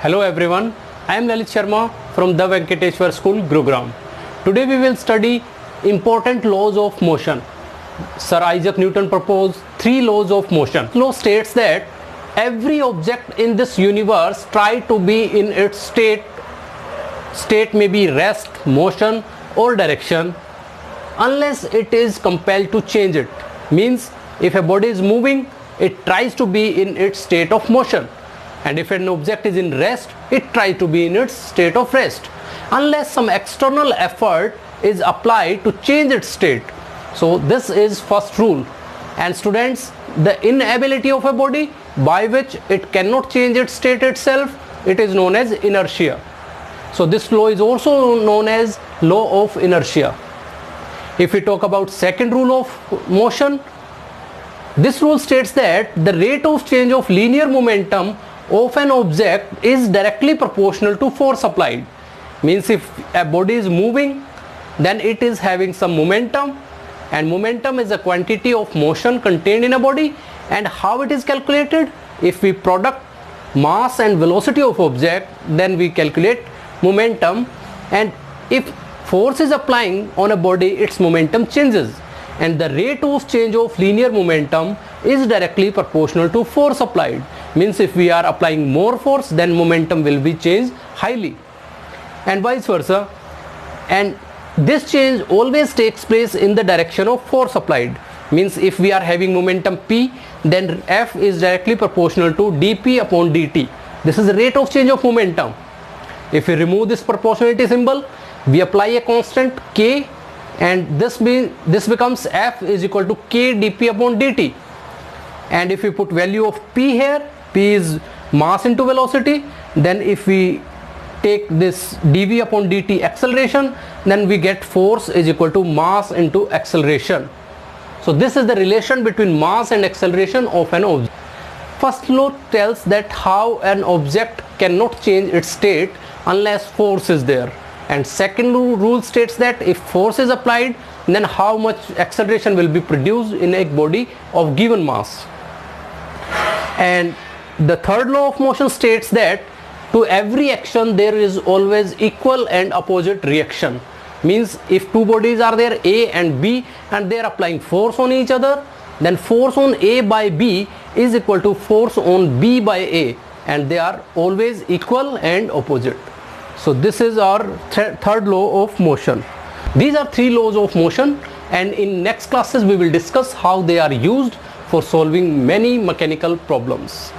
Hello everyone, I am Lalit Sharma from the Venkateshwar School, Gurugram. Today we will study important laws of motion. Sir Isaac Newton proposed 3 laws of motion. Law states that every object in this universe try to be in its state may be rest, motion or direction unless it is compelled to change it. Means if a body is moving, it tries to be in its state of motion, and if an object is in rest, it tries to be in its state of rest unless some external effort is applied to change its state. So this is first rule. And students, the inability of a body by which it cannot change its state itself, it is known as inertia. So this law is also known as law of inertia. If we talk about second rule of motion, this rule states that the rate of change of linear momentum of an object is directly proportional to force applied. Means if a body is moving, then it is having some momentum, and momentum is a quantity of motion contained in a body. And how it is calculated? If we product mass and velocity of object, then we calculate momentum, and if force is applying on a body, its momentum changes, and the rate of change of linear momentum is directly proportional to force applied. Means if we are applying more force, then momentum will be changed highly, and vice versa. And this change always takes place in the direction of force applied. Means if we are having momentum P, then F is directly proportional to dP upon dt. This is the rate of change of momentum. If we remove this proportionality symbol, we apply a constant K, and this becomes F is equal to K dP upon dt. And if we put value of P here, P is mass into velocity, then if we take this dV upon dt acceleration, then we get force is equal to mass into acceleration. So this is the relation between mass and acceleration of an object. First law tells that how an object cannot change its state unless force is there, and second rule states that if force is applied, then how much acceleration will be produced in a body of given mass. And the third law of motion states that to every action there is always equal and opposite reaction. Means if two bodies are there, A and B, and they are applying force on each other, then force on A by B is equal to force on B by A, and they are always equal and opposite. So this is our third law of motion. These are 3 laws of motion, and in next classes we will discuss how they are used for solving many mechanical problems.